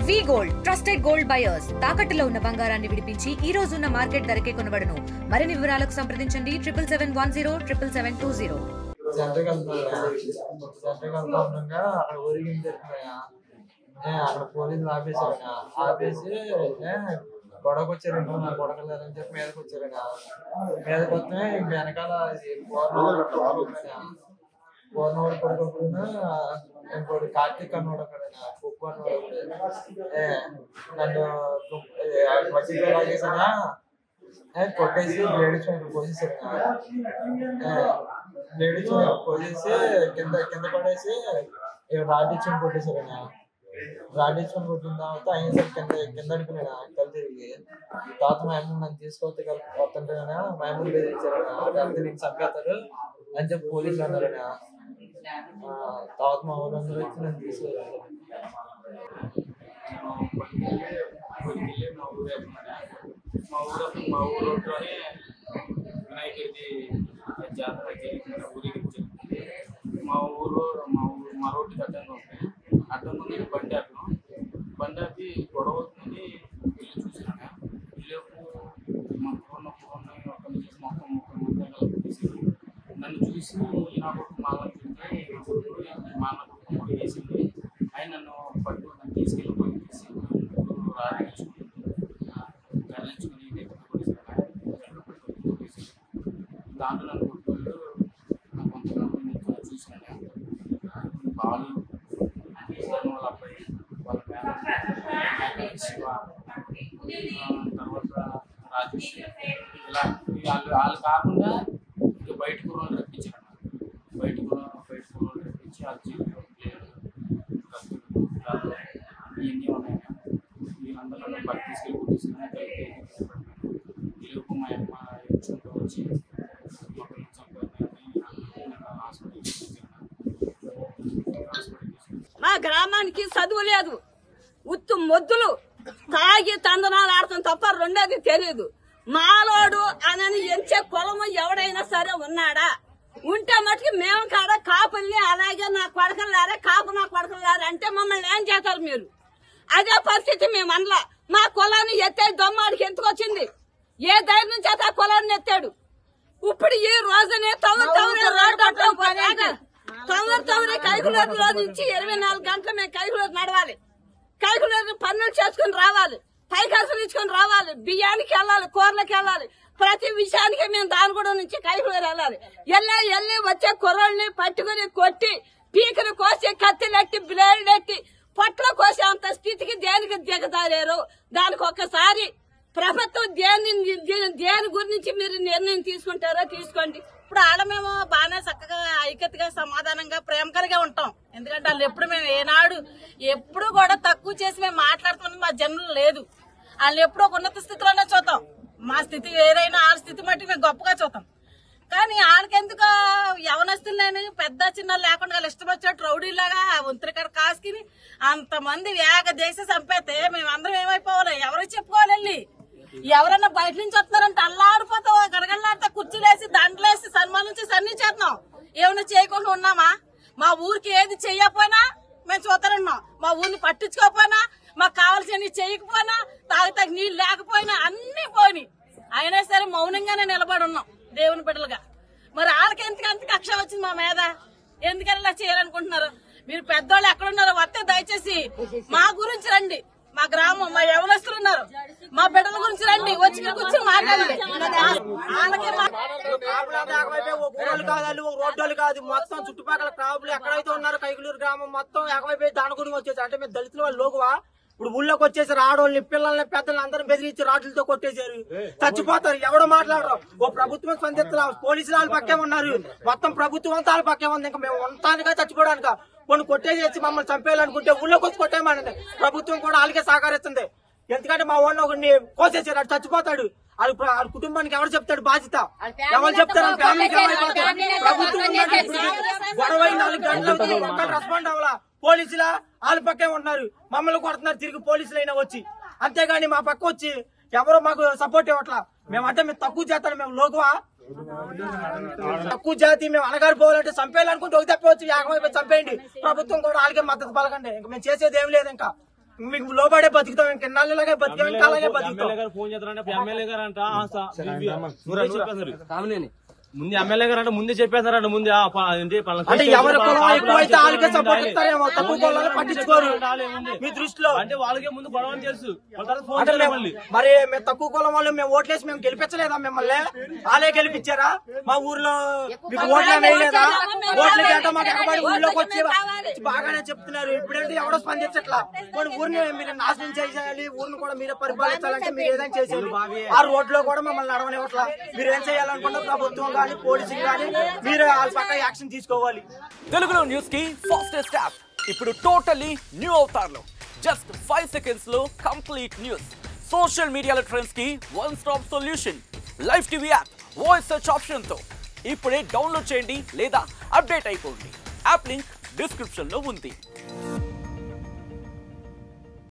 వి gold trusted gold buyers తాకట్టులో ఉన్న బంగారాన్ని విడిపించి ఈ రోజు ఉన్న మార్కెట్ ధరకే కొనబడును. మరిన్ని వివరాలకు సంప్రదించండి 7710772020. అక్కడ పోలీసులు ఆపేసి గొడవకు వచ్చారండి. నా కొడకలేదని చెప్పి మీదకి వచ్చారండి. మీదకి వస్తే ఇంక వెనకాల పూర్ణవాడు కొడుకున్నా ఇంకోటి కార్తీక్ అన్నాడు అక్కడ కుప్పు అన్నాడు. నన్ను మట్టిలో లాగేసానా కొట్టేసి లేడీస్ పోసేసారు. లేడీస్ పోసేసి కింద పడేసి రాడిచ్చుని కొట్టేశారు. రాడిచ్చుని కొట్టిన తర్వాత అయిన కింద అడిపోయినా కలు తిరిగి తర్వాత మా అమ్మ నన్ను తీసుకొస్తే వస్తుంటే మా అమ్మ బెదిరించారు. అంతే నీకు చంపేస్తారు అని చెప్పి పోలీసులు అన్నారు. తర్వాత మా ఊళ్ళందరూ వచ్చి నన్ను తీసుకెళ్ళారు. మా ఊరిలోనే వినాయకుడికి జాతర ఊరికి మా రోడ్డు అడ్డం ముందు బండి ఆపి గొడవ అవుతుందని ఇల్లు చూసాను. ఇల్లుకు మా పూర్ణ ఒక మొత్తం నన్ను చూసి నాకు మాల వేసింది. ఆయన నన్ను పట్టు నన్ను తీసుకెళ్ళి రాయించుకుని దాంట్లో నన్ను కొట్టుకోళ్ళు నాకు కొంతమంది చూసినాను. బాలు వాళ్ళ అబ్బాయి వాళ్ళ శివ తర్వాత రాజేష్ ఇలా వాళ్ళు కాకుండా ఇంకా బయట కూరలు రప్పించారు. బయట కూరలు రప్పించి వాళ్ళ జీవితం ఇవన్నీ ఉన్నాయి. వీళ్ళందరూ బయట తీసుకెళ్ళి కొట్టేసిన ఇల్లుకు మా అమ్మ ఏడ్చుకుంటూ వచ్చి మా గ్రామానికి చదువు లేదు, ఉత్తు మొద్దులు తాగి తందనాలు ఆడతాం తప్ప రెండోది తెలియదు. మాలోడు అని ఎంచే కులము ఎవడైనా సరే ఉన్నాడా? ఉంటే మటుకు మేము కాడ కాపుల్ని అలాగే నా కొడకలారే కాపు నా కొడకలారే అంటే మమ్మల్ని ఏం చేస్తారు మీరు? అదే పరిస్థితి మేము అనలా. మా కులాన్ని ఎత్తే దొమ్మాడికి ఎందుకు వచ్చింది? ఏ ధైర్యం చేత ఆ కులాన్ని ఎత్తాడు? ఇప్పుడు ఈ రోజునే తొమ్మిది కైకులూరులో నుంచి 24 గంటలు మేము కైకులూరు నడవాలి. కైకులూరు పన్నులు చేసుకుని రావాలి, పైకాసులు ఇచ్చుకొని రావాలి, బియ్యానికి వెళ్ళాలి, కూరలకు వెళ్ళాలి, ప్రతి విషయానికి మేము దానిగూడ నుంచి కైకులూరు వెళ్ళాలి. వెళ్ళి వచ్చే కుర్రోళ్ళని పట్టుకుని కొట్టి పీకలు కోసి కత్తిలెట్టి బ్లేడ్ ఎట్టి పొట్టలో కోసే అంత స్థితికి దేనికి దిగజారారు? దానికి ఒక్కసారి ప్రభుత్వం దేని గురించి మీరు నిర్ణయం తీసుకుంటారో తీసుకోండి. ఇప్పుడు ఆడ మేము బాగానే చక్కగా ఐక్యతగా సమాధానంగా ప్రేమకరంగా ఉంటాం. ఎందుకంటే వాళ్ళు ఎప్పుడు మేము ఏనాడు ఎప్పుడు కూడా తక్కువ చేసి మేము మాట్లాడుతున్నది మా జన్మలు లేదు. వాళ్ళు ఎప్పుడు ఒక ఉన్నత స్థితిలోనే చూద్దాం. మా స్థితి వేరైనా వాళ్ళ స్థితి మట్టి మేము గొప్పగా చూద్దాం. కానీ వాళ్ళకెందుకు యవనస్తులని పెద్ద చిన్న లేకుండా వాళ్ళు ఇష్టం వచ్చేట్టు రౌడీలాగా వంతురికాడ కాసుకుని అంతమంది వేగ దేశ చంపేస్తే మేమందరం ఏమైపోవాలి? ఎవరికి చెప్పుకోవాలి? వెళ్ళి ఎవరన్నా బయట నుంచి వస్తున్నారంటే అల్లాడిపోతావు, గడగడలాడితే కుర్చీలేసి దండలేసి సన్మానించి సన్నిచేస్తున్నాం. ఏమైనా చేయకుండా ఉన్నామా? మా ఊరికి ఏది చెయ్యకపోయినా మేము చూస్తానున్నాం. మా ఊరిని పట్టించుకోకపోయినా, మాకు కావాల్సినవి చేయకపోయినా, తాగితే నీళ్ళు లేకపోయినా అన్ని పోయినాయి. అయినా సరే మౌనంగానే నిలబడి ఉన్నాం దేవుని బిడ్డలుగా. మరి వాళ్ళకి అంత కక్ష వచ్చింది మా మీద? ఎందుకని ఇలా చేయాలనుకుంటున్నారు? మీరు పెద్దోళ్ళు ఎక్కడున్నారో వస్తే దయచేసి మా గురించి రండి. మా గ్రామం, మా యవనస్తులు ఉన్నారు, మా బిడ్డల గురించి రండి, వచ్చి కూర్చొని మాట్లాడండి. రోడ్డు కాదు, మొత్తం చుట్టుపక్కల క్రాపులు ఎక్కడైతే ఉన్నారో కైకులూరు గ్రామం మొత్తం ఎగవైపోయి దాని గురించి వచ్చేసి అంటే మేము దళితుల వాళ్ళు లోకువా? ఇప్పుడు ఊళ్ళోకి వచ్చేసారు. ఆడవాళ్ళని పిల్లల్ని పెద్దల్ని అందరం బెదిరించి రాడ్లతో కొట్టేశారు. చచ్చిపోతారు, ఎవడో మాట్లాడరు. ఓ ప్రభుత్వం స్పందిస్తున్నా, పోలీసులు వాళ్ళ పక్కే ఉన్నారు, మొత్తం ప్రభుత్వం అంతా వాళ్ళ పక్కే ఉంది. ఇంకా మేము ఉండటానికా చచ్చిపోవడానికా? కొన్ని కొట్టేసి మమ్మల్ని చంపేయాలనుకుంటే ఊళ్ళోకి వచ్చి కొట్టేయమనండి. ప్రభుత్వం కూడా వాళ్ళకే సహకరిస్తుంది. ఎందుకంటే మా ఊళ్ళో ఒకరిని కోసేసారు, అటు చచ్చిపోతాడు. వాళ్ళ కుటుంబానికి ఎవరు చెప్తాడు బాధ్యత? ఎవరు చెప్తారు? ప్రభుత్వం గొడవ 4 గంటలు రెస్పాండ్ అవ్వాలా? పోలీసులా వాళ్ళ పక్కే ఉంటున్నారు, మమ్మల్ని కొడుతున్నారు తిరిగి పోలీసులు అయినా వచ్చి. అంతేగాని మా పక్క వచ్చి ఎవరో మాకు సపోర్ట్ ఇవ్వట్లా. మేమంటే మేము తక్కువ చేస్తాను, మేము లోకువా? తక్కువ జాతి మేము అనగారు పోవాలంటే చంపేయాలనుకుంటే ఒక తప్పవచ్చు, 50 చంపేయండి. ప్రభుత్వం కూడా వాళ్ళకే మద్దతు పలకండి. ఇంకా మేము చేసేది ఏం లేదు. ఇంకా మీకు లోబడే బతుకుతాం, ఇంకెన్నాళ్ళలాగే బతికాం, ఇంకా అలాగే బతుకుతాం. ఫోన్ చేస్తారంటే ఎమ్మెల్యే గారు అంట ముందు ఎమ్మెల్యే గారు అంటే ముందే చెప్పేస్తారంట ముందే అంటే ఎవరి కులం ఎక్కువైతే వాళ్ళకే సపోర్ట్ ఇస్తారేమో, తక్కువ కులాలు పట్టించుకోరు మీ దృష్టిలో. అంటే వాళ్ళకే ముందు గొడవ తెలుసు. మరి మేము తక్కువ కులం వాళ్ళు మేము ఓట్లేసి మేము గెలిపించలేదా మిమ్మల్ని? వాళ్ళే గెలిపించారా? మా ఊర్లో మీకు ఓట్లు వేయలేదా? ఓట్లకి అంటే మాకు ఎక్కబడి ఊర్లోకి వచ్చి బాగానే చెప్తున్నారు. ఇప్పుడంటే ఎవడో స్పందించట్లా. కొన్ని ఊరిని మీరు నాశనం చేసేయాలి, ఊరిని కూడా మీరే పరిపాలించాలంటే మీరు ఏదైనా చేసేయాలి. ఆ రోడ్లో కూడా మమ్మల్ని నడవనివ్వట్లా. మీరు ఏం చేయాలనుకున్న ప్రభుత్వం కానీ పోలీసులు కానీ మీరు వాళ్ళ పక్క యాక్షన్ తీసుకోవాలి. తెలుగులో న్యూస్ కి ఫాస్టెస్ట్ యాప్ ఇప్పుడు టోటల్లీ న్యూ అవతార్లో జస్ట్ 5 సెకండ్స్ లో కంప్లీట్ న్యూస్, సోషల్ మీడియాలో ట్రెండ్స్ కి one stop solution, live TV app, voice search option తో ఇప్పుడే డౌన్లోడ్ చేయండి లేదా అప్డేట్ అయిపోండి. యాప్ లింక్ డిస్క్రిప్షన్ లో ఉంది.